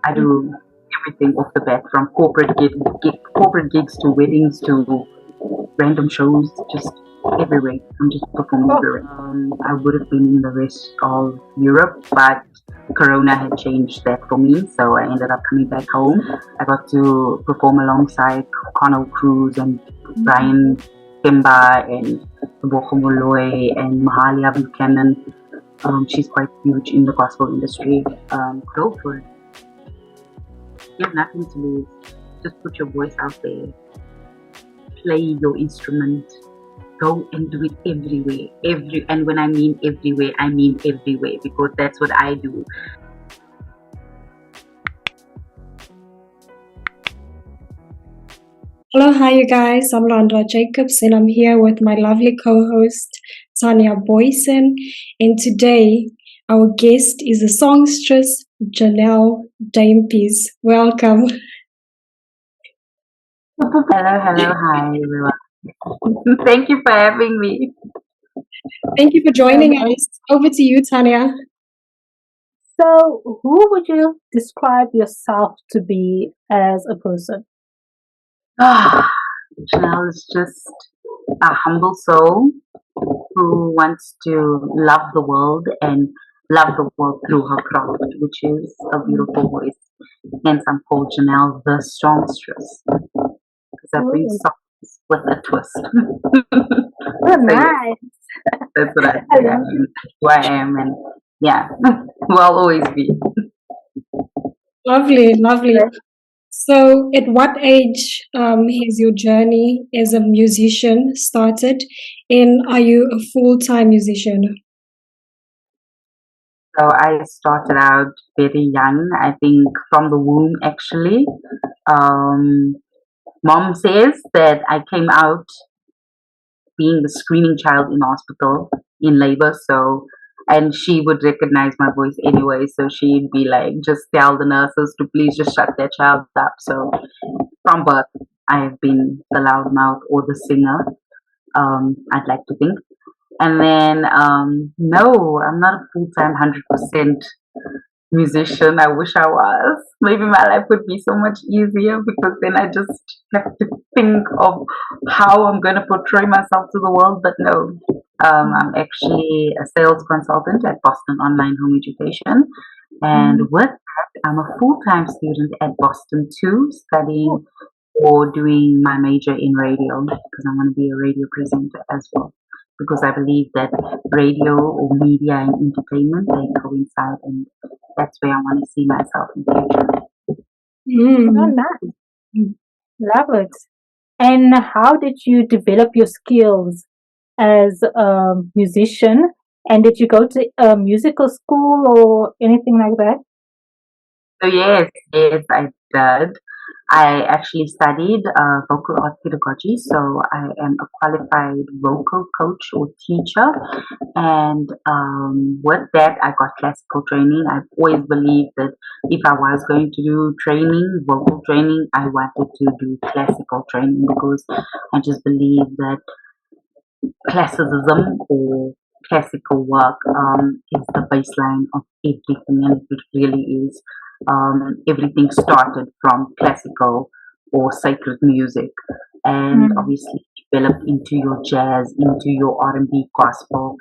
I do everything off the bat, from corporate gigs to weddings to random shows, just everywhere. I'm just performing everywhere. I would have been in the rest of Europe, but Corona had changed that for me, so I ended up coming back home. I got to perform alongside Connell Cruz and Brian Kimba and Bochumoloy and Mahalia Buchanan. She's quite huge in the gospel industry. Go for it. You have nothing to lose. Just put your voice out there. Play your instrument. Go and do it everywhere. And when I mean everywhere, I mean everywhere, because that's what I do. Hello, hi you guys. I'm Landra Jacobs and I'm here with my lovely co-host Tanya Boyson. And today our guest is the songstress Genelle Daimpies. Welcome. Hello, hi everyone. Thank you for having me. Thank you for joining us. Over to you, Tanya. So, who would you describe yourself to be as a person? Genelle is just a humble soul who wants to love the world and love the world through her craft, which is a beautiful voice. Hence, I'm called Genelle The Songstress, because I bring songs with a twist. Oh, nice. That's what I say. Who I am, and yeah, who I'll always be. Lovely, lovely. So, at what age has your journey as a musician started, and are you a full-time musician? So I started out very young, I think from the womb actually. Mom says that I came out being the screaming child in hospital in labor, and she would recognize my voice anyway, so she'd be like, just tell the nurses to please just shut that child up. So from birth, I have been the loudmouth or the singer, I'd like to think. And then, no, I'm not a full-time 100% musician. I wish I was. Maybe my life would be so much easier, because then I just have to think of how I'm going to portray myself to the world. But no, I'm actually a sales consultant at Boston Online Home Education. And with that, I'm a full-time student at Boston too, studying or doing my major in radio, because I want to be a radio presenter as well. Because I believe that radio or media and entertainment, they coincide, and that's where I want to see myself in the future. Oh, nice. Love it. And how did you develop your skills as a musician? And did you go to a musical school or anything like that? So yes, I did. I actually studied vocal art pedagogy, so I am a qualified vocal coach or teacher. And with that, I got classical training. I've always believed that if I was going to do training, vocal training, I wanted to do classical training, because I just believe that classicism or classical work is the baseline of everything, and it really is. Everything started from classical or sacred music, and obviously developed into your jazz, into your R&B, gospel.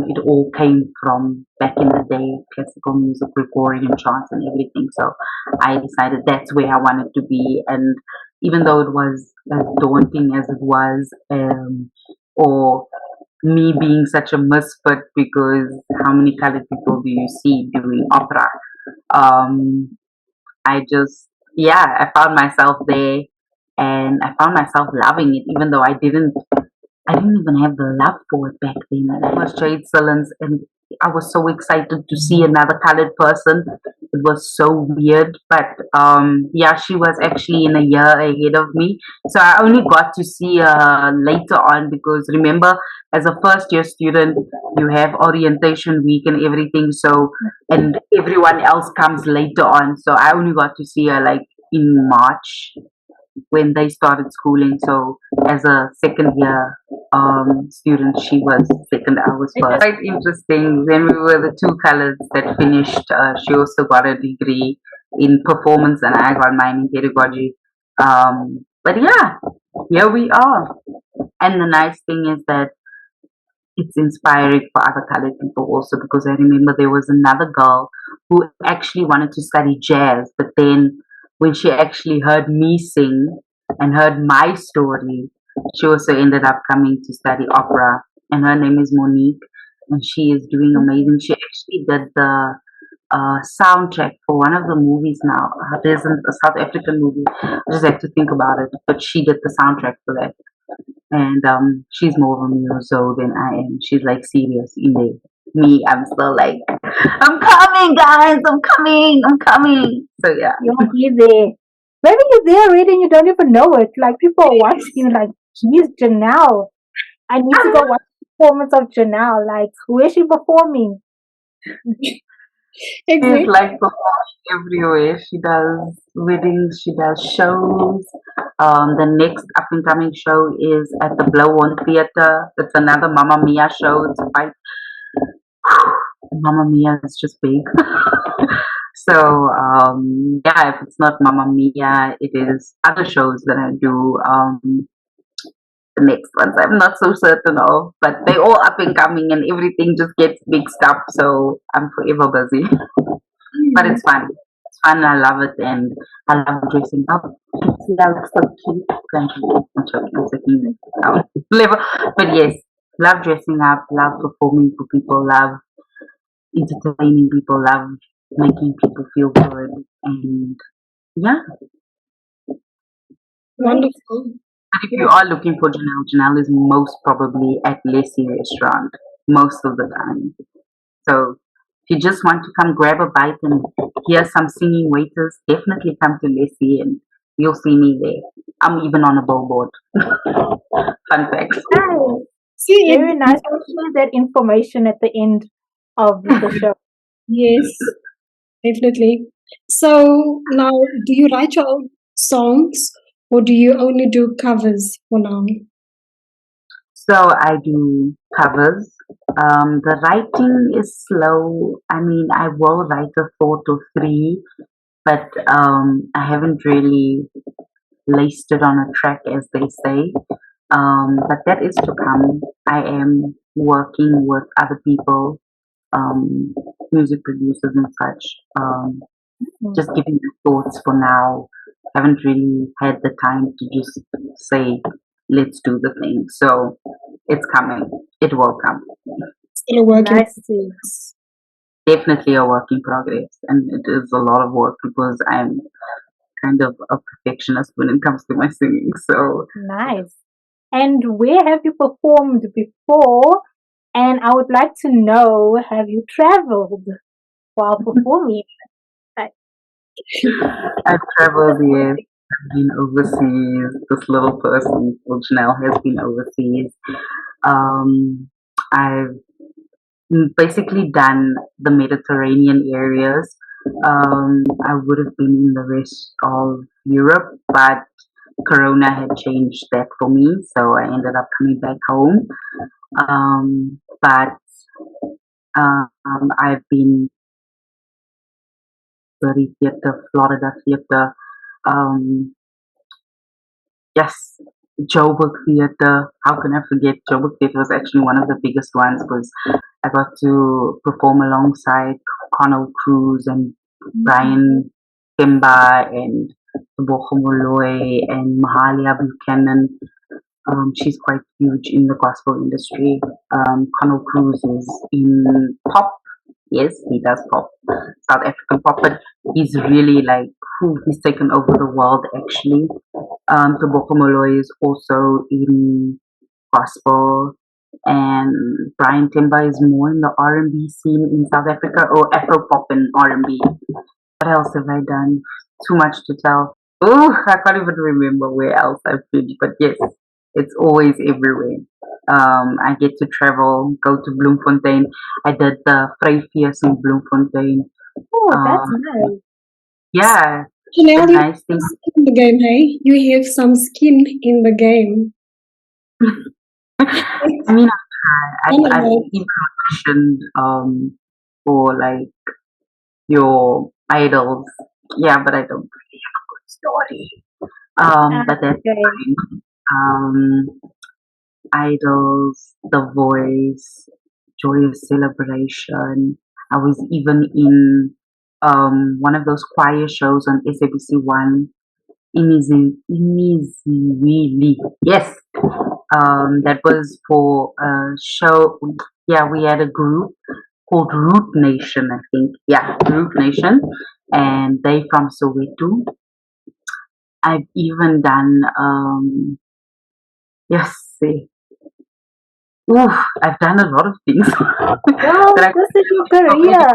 It all came from back in the day, classical music, Gregorian chants, and everything. So I decided that's where I wanted to be, and even though it was as daunting as it was, or me being such a misfit, because how many colored people do you see doing opera? I just, yeah, I found myself there, and I found myself loving it, even though I didn't even have the love for it back then. And I was Jade Sillens, and I was so excited to see another colored person. It was so weird, but yeah, she was actually in a year ahead of me, so I only got to see her later on, because remember, as a first year student, you have orientation week and everything. So, and everyone else comes later on. So I only got to see her like in March, when they started schooling. So as a second year student, she was second, I was first. Quite interesting. When we were the two colors that finished, she also got a degree in performance, and I got mine in pedagogy. But yeah, here we are. And the nice thing is that it's inspiring for other colored people also, because I remember there was another girl who actually wanted to study jazz, but then when she actually heard me sing and heard my story, she also ended up coming to study opera. And her name is Monique, and she is doing amazing. She actually did the soundtrack for one of the movies now. There's a South African movie. I just have to think about it, but she did the soundtrack for that. And she's more of a muso than I am. She's like serious in there. Me, I'm still like, I'm coming, guys. I'm coming. So yeah, You'll be there. Maybe you're there already and you don't even know it. Like people are watching you like, geez, Genelle. I need to go watch the performance of Genelle. Like, where is she performing? she's Exactly. like performing everywhere. She does weddings. She does shows. The next up and coming show is at the Blow On Theatre. It's another Mamma Mia show. It's quite Mamma Mia is just big. So yeah, if it's not Mamma Mia, it is other shows that I do. The next ones I'm not so certain of, but they all up and coming, and everything just gets big stuff. So I'm forever busy, but Mm. it's fun. It's fun. I love it, and I love dressing up. See, I look so cute. I'm joking. I'm taking it down level, but yes, love dressing up. Love performing for people. Love entertaining people, love making people feel good, and yeah. Great. Wonderful. But if you Yeah. are looking for Janelle, Janelle is most probably at Leslie restaurant most of the time. So if you just want to come grab a bite and hear some singing waiters, definitely come to Leslie and you'll see me there. I'm even on a billboard. Fun fact. Nice. See, Very nice. I'll share that information at the end of the show. yes, definitely. So now, do you write your own songs or do you only do covers for now? So I do covers. The writing is slow. I mean, I will write a thought or three, but I haven't really laced it on a track, as they say. But that is to come. I am working with other people, um, music producers and such. Mm. Just giving the thoughts for now. Haven't really had the time to just say, let's do the thing. So it's coming. It will come. Still a work in Nice. progress. Definitely a work in progress. And it is a lot of work because I'm kind of a perfectionist when it comes to my singing. So Nice. And where have you performed before? And I would like to know, have you traveled while performing? Like, I've traveled, yes. I've been overseas. This little person, Janelle, has been overseas. Um, I've basically done the Mediterranean areas. I would have been in the rest of Europe, but Corona had changed that for me, so I ended up coming back home. But I've been Florida Theater, Florida Theater, um, yes, Joburg Theater. How can I forget? Joburg Theater was actually one of the biggest ones because I got to perform alongside Connell Cruz and Brian Kimba and Bochumoloy and Mahalia Buchanan. She's quite huge in the gospel industry. Connell Cruz is in pop. Yes, he does pop, South African pop, but he's really like, he's taken over the world actually. Toboko Moloi is also in gospel, and Brian Timber is more in the R&B scene in South Africa, or Afro pop and R&B. What else have I done? Too much to tell. Oh, I can't even remember where else I've been, but yes, it's always everywhere. I get to travel, go to Bloemfontein. I did the Vryfees in Bloemfontein. oh, that's Um, nice. yeah, the Janelle, you nice have thing. skin in the game, hey? You have some skin in the game. I mean, I've Analyze. even auditioned for like your idols. Yeah, but I don't really have a good story. But that's Okay. fine. Idols, The Voice, Joyous Celebration. I was even in one of those choir shows on SABC One. Really. Yes. That was for a show. Yeah, we had a group called Root Nation, I think. Yeah, Root Nation, and they from Soweto. I've even done yes, see, ooh, I've done a lot of things Well, that I this is your could really. career.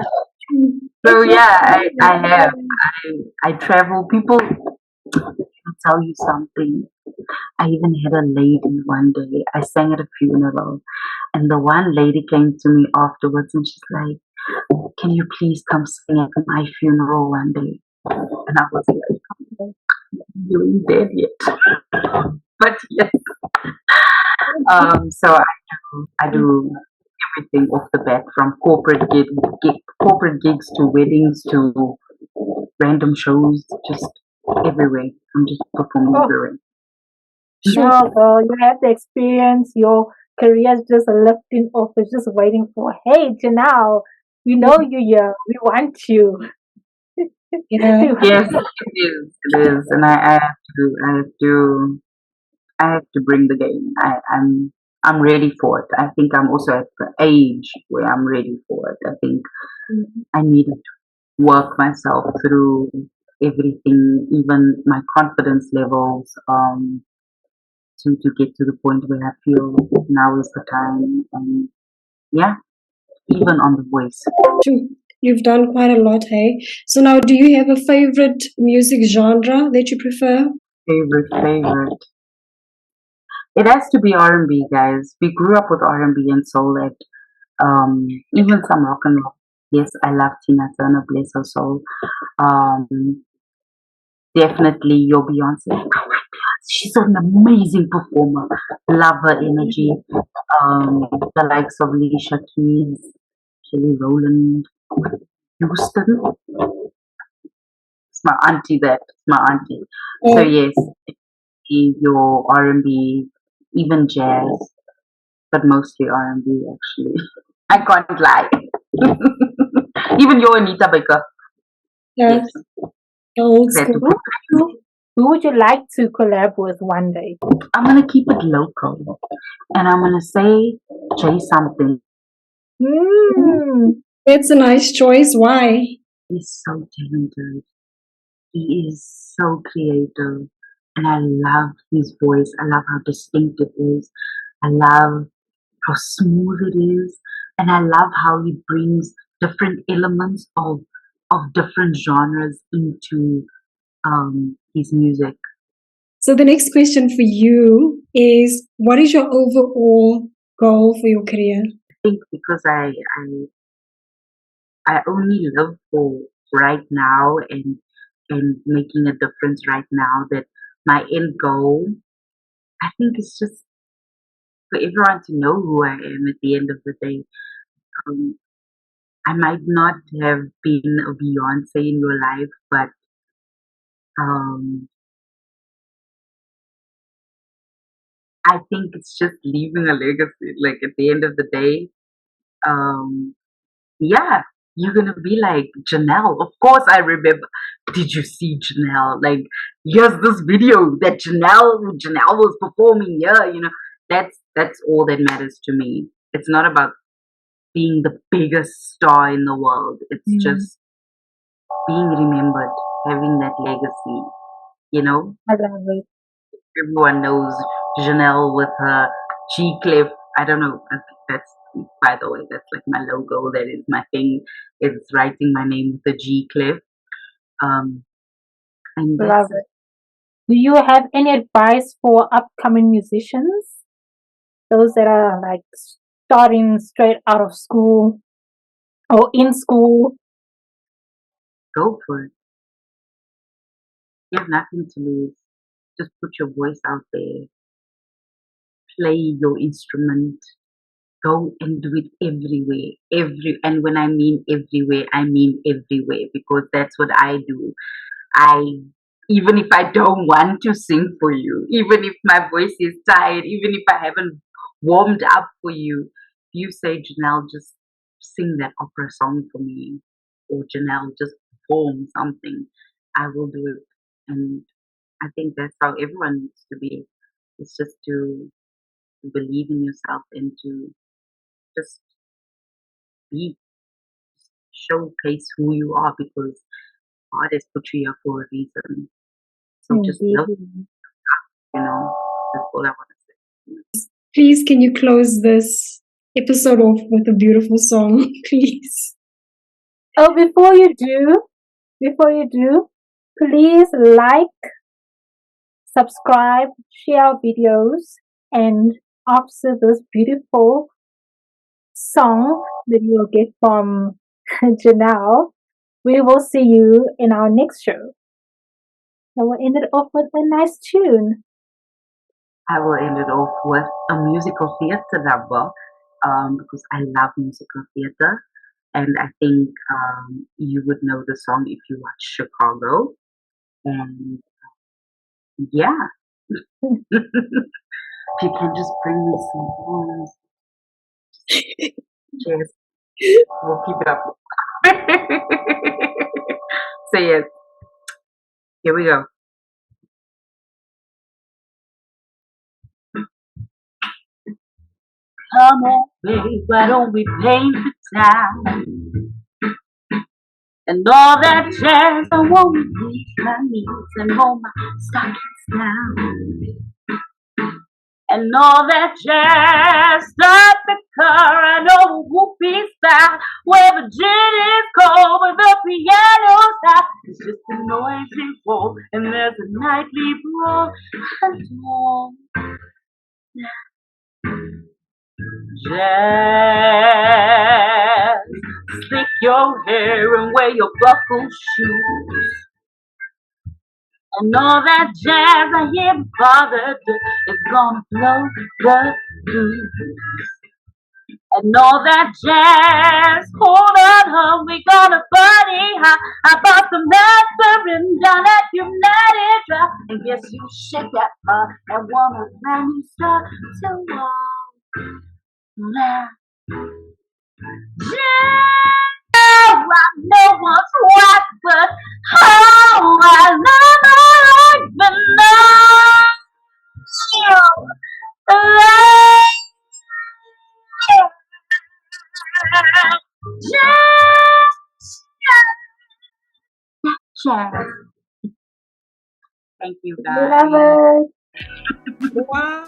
So It's your yeah, I career. have. I travel. People will tell you something. I even had a lady one day. I sang at a funeral, and the one lady came to me afterwards, and she's like, "Can you please come sing at my funeral one day?" And I was like, "You ain't dead yet." But yes, so I do everything off the bat from corporate gigs to weddings to random shows, just everywhere. I'm just performing Oh, everywhere. Sure. no, girl, you have the experience. Your career is just lifting off. It's just waiting for, hey, Janelle, we know you here. We want you. Yeah. We want Yes, it is. It is, and I have to bring the game. I'm ready for it. I think I'm also at the age where I'm ready for it. I think Mhm. I need to work myself through everything, even my confidence levels, to get to the point where I feel now is the time. And yeah, even on the voice. True. You've done quite a lot, hey? So now, do you have a favorite music genre that you prefer? Favorite. It has to be R&B, guys. We grew up with R&B and soul, at even some rock and roll. Yes, I love Tina Turner, bless her soul. Um, Definitely your Beyonce. Oh my God, she's an amazing performer. Love her energy. The likes of Alicia Keys, Kelly Rowland, Houston. It's my auntie. It's my auntie. So Oh, yes, your R&B, even jazz, but mostly R&B actually. I can't lie. Even your Anita Baker. yeah, Yes, the old had to school. put. who, who would you like to collab with one day? I'm gonna keep it local, and I'm gonna say Jay something. Hmm. That's a nice choice. Why? He's so talented. He is so creative, and I love his voice. I love how distinct it is. I love how smooth it is, and I love how he brings different elements of different genres into his music. So the next question for you is, what is your overall goal for your career? I think because I only live for right now, and making a difference right now, that my end goal, I think, is just for everyone to know who I am at the end of the day. Um, I might not have been a Beyonce in your life, but um, I think it's just leaving a legacy. Like at the end of the day, um, yeah, you're gonna be like Janelle. Of course, I remember. Did you see Janelle? Like, here's this video that Janelle was performing. Yeah, that's all that matters to me. It's not about being the biggest star in the world. It's Hmm. just being remembered, having that legacy. You know, I love it. everyone knows Janelle with her G clip. I don't know. I think that's, by the way, that's like my logo. That is my thing. It's writing my name with a G clip. Um, and that's Love it. Do you have any advice for upcoming musicians? Those that are like starting straight out of school or in school? go for it. You have nothing to lose. Just put your voice out there. Play your instrument. go and do it everywhere. And when I mean everywhere, I mean everywhere, because that's what I do. I Even if I don't want to sing for you, even if my voice is tired, even if I haven't warmed up for you, you say, Janelle, just sing that opera song for me, or Janelle, just perform something, I will do it. And I think that's how everyone needs to be. It's just to believe in yourself and to just be, showcase who you are, because God has put you here for a reason. So just Indeed. love, that's all I want to say. Please, can you close this episode off with a beautiful song, please? Oh, before you do, please like, subscribe, share our videos, and after this beautiful song that you will get from Janelle, we will see you in our next show. So we'll end it off with a nice tune. I will end it off with a musical theater number, because I love musical theater, and I think you would know the song if you watch Chicago. And yeah, if you can just bring me some horns, cheers, we'll keep it up. Say it. Here we go. Come on, babe, why don't we paint the town? And all that jazz, I want to reach my knees and roll my stockings down. And all that jazz, start the car, I know a whoopee style, where the gin is cold, where the piano stops. It's just a noisy wall, and there's a nightly brawl, and all jazz. Slick your hair and wear your buckle shoes. And all that jazz I hear my father do is gonna blow the blues. And all that jazz, hold on, hon, we gonna party high. I bought some aspirin down at United Drive. And guess you shake that butt and want a brand new start to walk that jazz. I know what's what, but oh, I love her like the night. Jazz. Thank you, guys. Love it. Wow.